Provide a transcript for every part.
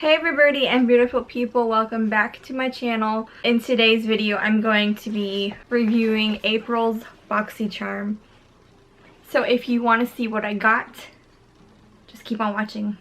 Hey everybody and beautiful people, welcome back to my channel. In today's video I'm going to be reviewing April's Boxycharm. So if you want to see what I got, just keep on watching.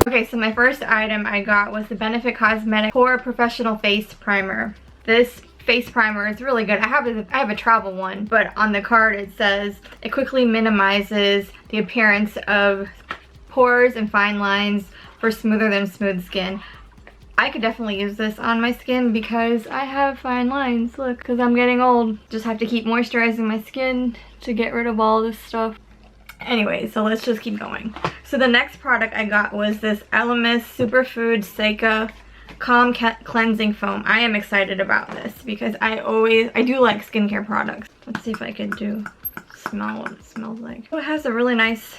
Okay, so my first item I got was the Benefit Cosmetics Poreprofessional Face Primer. This face primer is really good. I have a travel one, but on the card it says it quickly minimizes the appearance of pores and fine lines for smoother than smooth skin. I could definitely use this on my skin because I have fine lines. Look, because I'm getting old. Just have to keep moisturizing my skin to get rid of all this stuff. Anyway, so let's just keep going. So the next product I got was this Elemis Superfood Seika Calm Cleansing Foam. I am excited about this because I do like skincare products. Let's see if I can smell what it smells like. Oh, it has a really nice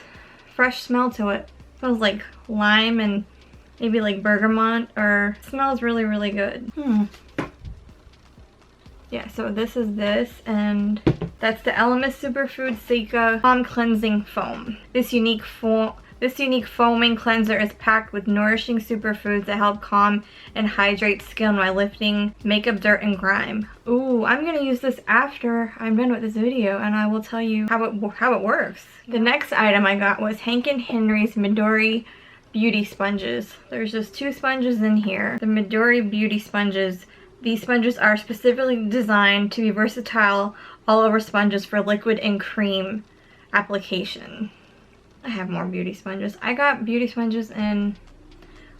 fresh smell to it. It smells like lime and maybe like bergamot, or it smells really, really good. Yeah, so this is this, and that's the Elemis Superfood Seika Calm Cleansing Foam. This unique foaming cleanser is packed with nourishing superfoods that help calm and hydrate skin while lifting makeup dirt and grime. Ooh, I'm gonna use this after I'm done with this video, and I will tell you how it works. The next item I got was Henry Midori Beauty Sponges. There's just 2 sponges in here. The Midori Beauty Sponges. These sponges are specifically designed to be versatile all over sponges for liquid and cream application. I have more beauty sponges. I got beauty sponges in,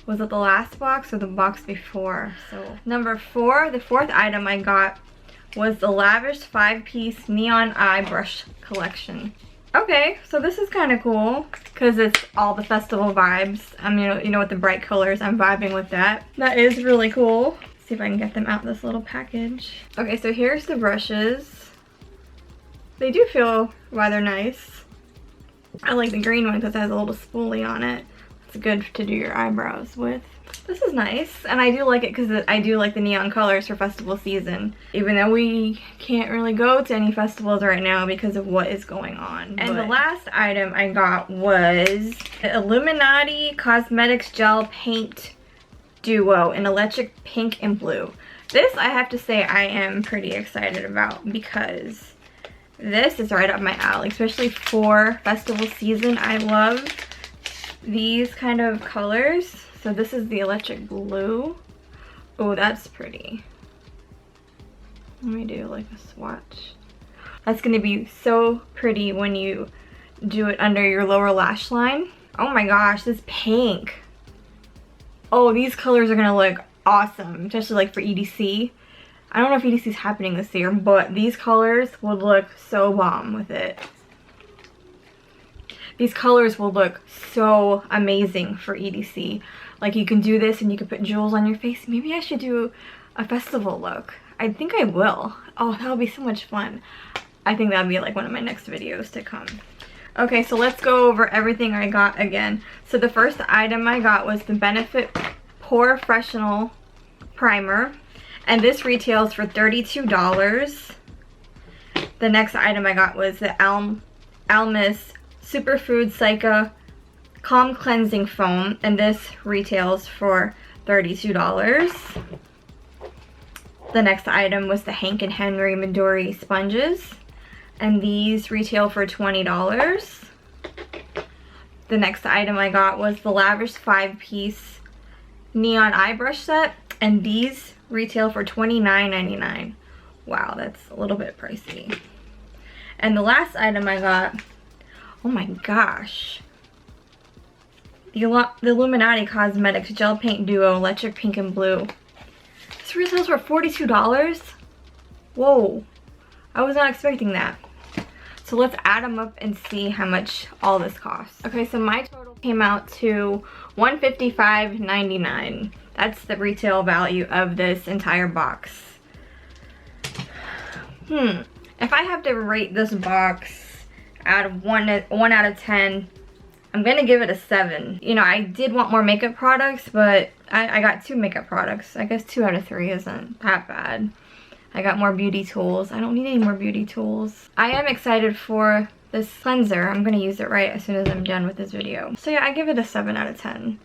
was it the last box or the box before? So number 4, the 4th item I got was the Lavish 5-piece Neon Eye Brush Collection. Okay, so this is kind of cool because it's all the festival vibes. You know, with the bright colors, I'm vibing with that. That is really cool. See if I can get them out of this little package. Okay, so here's the brushes. They do feel rather nice. I like the green one because it has a little spoolie on it. It's good to do your eyebrows with. This is nice, and I do like it because I do like the neon colors for festival season, even though we can't really go to any festivals right now because of what is going on. And the last item I got was the Illuminati Cosmetics Gel Paint Duo in electric pink and blue. This, I have to say, I am pretty excited about because this is right up my alley, especially for festival season. I love these kind of colors. So this is the electric blue. Oh, that's pretty. Let me do like a swatch. That's gonna be so pretty when you do it under your lower lash line. Oh my gosh, this pink. Oh, these colors are gonna look awesome, especially like for EDC. I don't know if EDC is happening this year, but these colors would look so bomb with it. These colors will look so amazing for EDC. Like, you can do this and you can put jewels on your face. Maybe I should do a festival look. I think I will. Oh, that would be so much fun. I think that would be like one of my next videos to come. Okay, so let's go over everything I got again. So the first item I got was the Benefit Poreprofessional Primer, and this retails for $32. The next item I got was the Elemis Superfood Seika Calm Cleansing Foam, and this retails for $32. The next item was the Henry Midori Sponges, and these retail for $20. The next item I got was the Lavish 5-piece Neon Eye Brush Set, and these retail for $29.99. Wow, that's a little bit pricey. And the last item I got, oh my gosh, the Illuminati Cosmetics Gel Paint Duo Electric Pink and Blue. This retails for $42. Whoa, I was not expecting that. So let's add them up and see how much all this costs. Okay, so my total came out to $155.99. That's the retail value of this entire box. If I have to rate this box out of 1 out of 10, I'm gonna give it a 7. You know, I did want more makeup products, but I got 2 makeup products. I guess 2 out of 3 isn't that bad. I got more beauty tools. I don't need any more beauty tools. I am excited for this cleanser. I'm gonna use it right as soon as I'm done with this video. So yeah, I give it a 7 out of 10.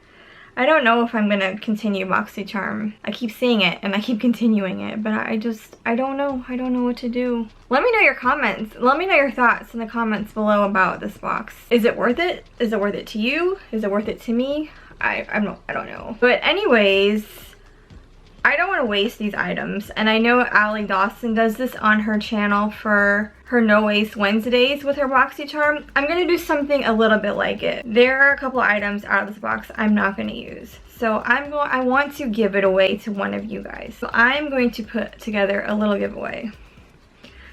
I don't know if I'm gonna continue Boxycharm. I keep seeing it and I keep continuing it, but I don't know. I don't know what to do. Let me know your comments. Let me know your thoughts in the comments below about this box. Is it worth it? Is it worth it to you? Is it worth it to me? I don't know. But anyways, I don't want to waste these items, and I know Allie Dawson does this on her channel for her No Waste Wednesdays with her Boxycharm. I'm going to do something a little bit like it. There are a couple items out of this box I'm not going to use. So I want to give it away to one of you guys. So I'm going to put together a little giveaway.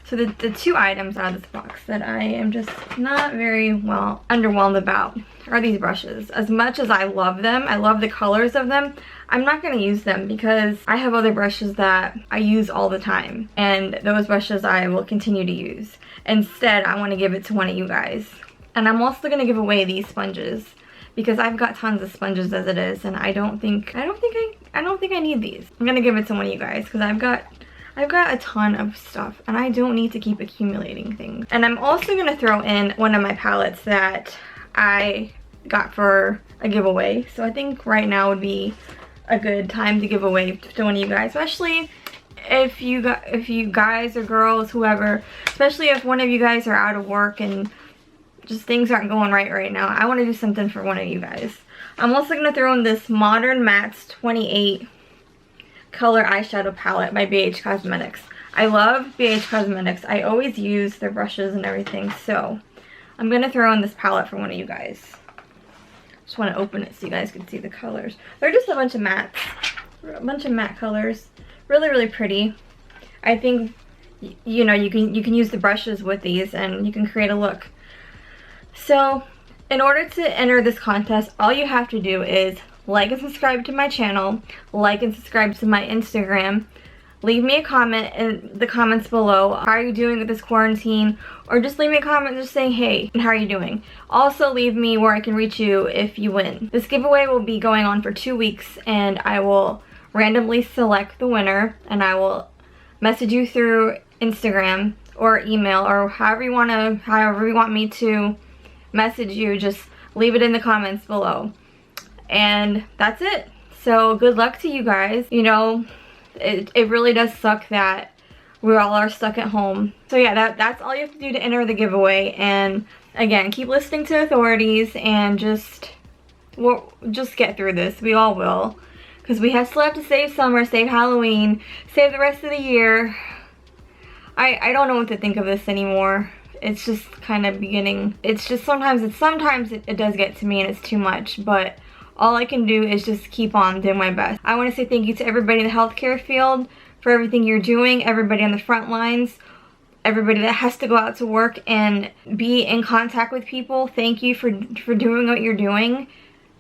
So the 2 items out of this box that I am just not very well underwhelmed about are these brushes. As much as I love them, I love the colors of them, I'm not going to use them because I have other brushes that I use all the time. And those brushes I will continue to use. Instead, I want to give it to one of you guys. And I'm also going to give away these sponges because I've got tons of sponges as it is, and I don't think I need these. I'm going to give it to one of you guys because I've got a ton of stuff and I don't need to keep accumulating things. And I'm also going to throw in one of my palettes that I got for a giveaway. So I think right now would be a good time to give away to one of you guys, especially if you guys or girls, whoever, especially if one of you guys are out of work and just things aren't going right now. I want to do something for one of you guys. I'm also going to throw in this Modern Mattes 28 color eyeshadow palette by BH Cosmetics. I love BH Cosmetics. I always use their brushes and everything, so I'm gonna throw in this palette for one of you guys. Just want to open it so you guys can see the colors. They're just a bunch of matte colors. Really pretty. I think, you know, you can use the brushes with these and you can create a look. So in order to enter this contest, all you have to do is like and subscribe to my channel, like and subscribe to my Instagram, leave me a comment in the comments below. How are you doing with this quarantine? Or just leave me a comment just saying, hey, how are you doing? Also leave me where I can reach you if you win. This giveaway will be going on for 2 weeks, and I will randomly select the winner, and I will message you through Instagram or email, or however you want me to message you. Just leave it in the comments below. And that's it. So good luck to you guys. You know, it really does suck that we all are stuck at home. So yeah, that's all you have to do to enter the giveaway. And again, keep listening to authorities and just get through this. We all will, because we still have to save summer, save Halloween, save the rest of the year. I don't know what to think of this anymore. It's just kind of beginning. It's just sometimes it does get to me and it's too much, but all I can do is just keep on doing my best. I want to say thank you to everybody in the healthcare field for everything you're doing, everybody on the front lines, everybody that has to go out to work and be in contact with people. Thank you for doing what you're doing.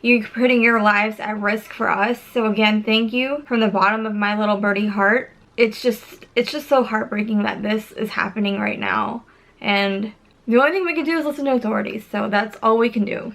You're putting your lives at risk for us. So again, thank you from the bottom of my little birdie heart. It's just so heartbreaking that this is happening right now. And the only thing we can do is listen to authorities. So that's all we can do.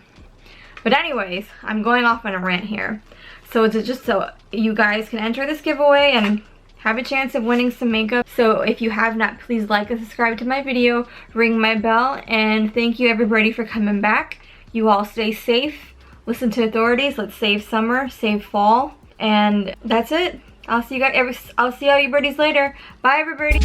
But anyways, I'm going off on a rant here. So it's just so you guys can enter this giveaway and have a chance of winning some makeup. So if you have not, please like and subscribe to my video, ring my bell, and thank you everybody for coming back. You all stay safe, listen to authorities, let's save summer, save fall, and that's it. I'll see all you birdies later. Bye everybody.